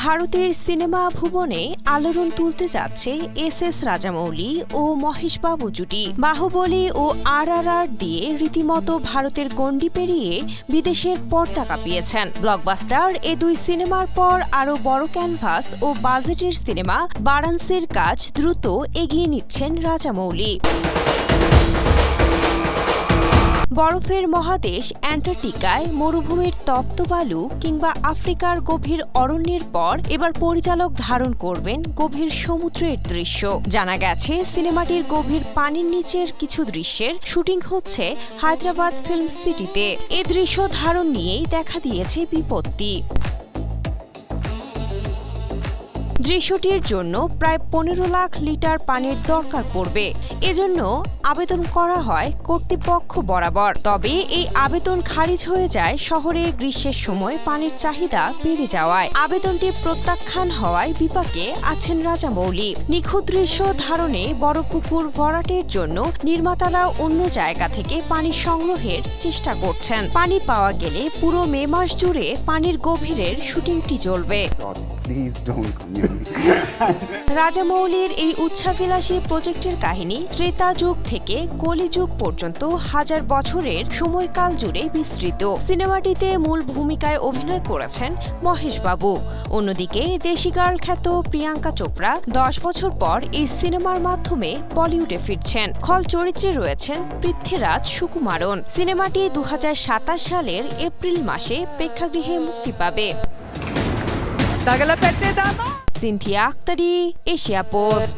ভারতের সিনেমা ভুবনে আলোড়ন তুলতে যাচ্ছে এস রাজামৌলি ও মহেশ বাবু জুটি। বাহুবলী ও RRR দিয়ে রীতিমতো ভারতের গণ্ডি পেরিয়ে বিদেশের পর্দা কাঁপিয়েছেন। ব্লকবাস্টার এ দুই সিনেমার পর আরও বড় ক্যানভাস ও বাজেটের সিনেমা বারাণসীর কাজ দ্রুত এগিয়ে নিচ্ছেন রাজামৌলি। বরফের মহাদেশ অ্যান্টার্কটিকায় মরুভূমির তপ্ত বালু কিংবা আফ্রিকার গভীর অরণ্যের পর এবার পরিচালক ধারণ করবেন গভীর সমুদ্রের দৃশ্য। জানা গেছে সিনেমাটির গভীর পানির নিচের কিছু দৃশ্যের শুটিং হচ্ছে হায়দ্রাবাদ ফিল্ম সিটিতে। এ দৃশ্য ধারণ নিয়েই দেখা দিয়েছে বিপত্তি। দৃশ্যটির জন্য প্রায় 15 লাখ লিটার পানির দরকার পড়বে। এজন্য আবেদন করা হয় কর্তৃপক্ষ বরাবর। তবে এই আবেদন খারিজ হয়ে যায় শহরে গ্রীষ্মের সময় পানির চাহিদা বেড়ে যাওয়ায়। আবেদনটি প্রত্যাখ্যান হওয়ায় বিপাকে আছেন রাজামৌলি। নিখুঁত দৃশ্য ধারণে বড় পুকুর ভরাটের জন্য নির্মাতারা অন্য জায়গা থেকে পানি সংগ্রহের চেষ্টা করছেন। পানি পাওয়া গেলে পুরো মে মাস জুড়ে পানির গভীরের শুটিংটি চলবে। রাজামৌলির এই উচ্ছ্বাবিলাসী প্রজেক্টের কাহিনী ত্রেতা যুগ থেকে কলিযুগ পর্যন্ত হাজার বছরের সময়কাল জুড়ে বিস্তৃত। সিনেমাটিতে মূল ভূমিকায় অভিনয় করেছেন মহেশ বাবু। অন্যদিকে দেশি গার্ল খ্যাত প্রিয়াঙ্কা চোপড়া 10 বছর পর এই সিনেমার মাধ্যমে বলিউডে ফিরছেন। খল চরিত্রে রয়েছেন পৃথ্বীরাজ সুকুমারন। সিনেমাটি 2027 সালের এপ্রিল মাসে প্রেক্ষাগৃহে মুক্তি পাবে। Cynthia Akhtari, Asia post.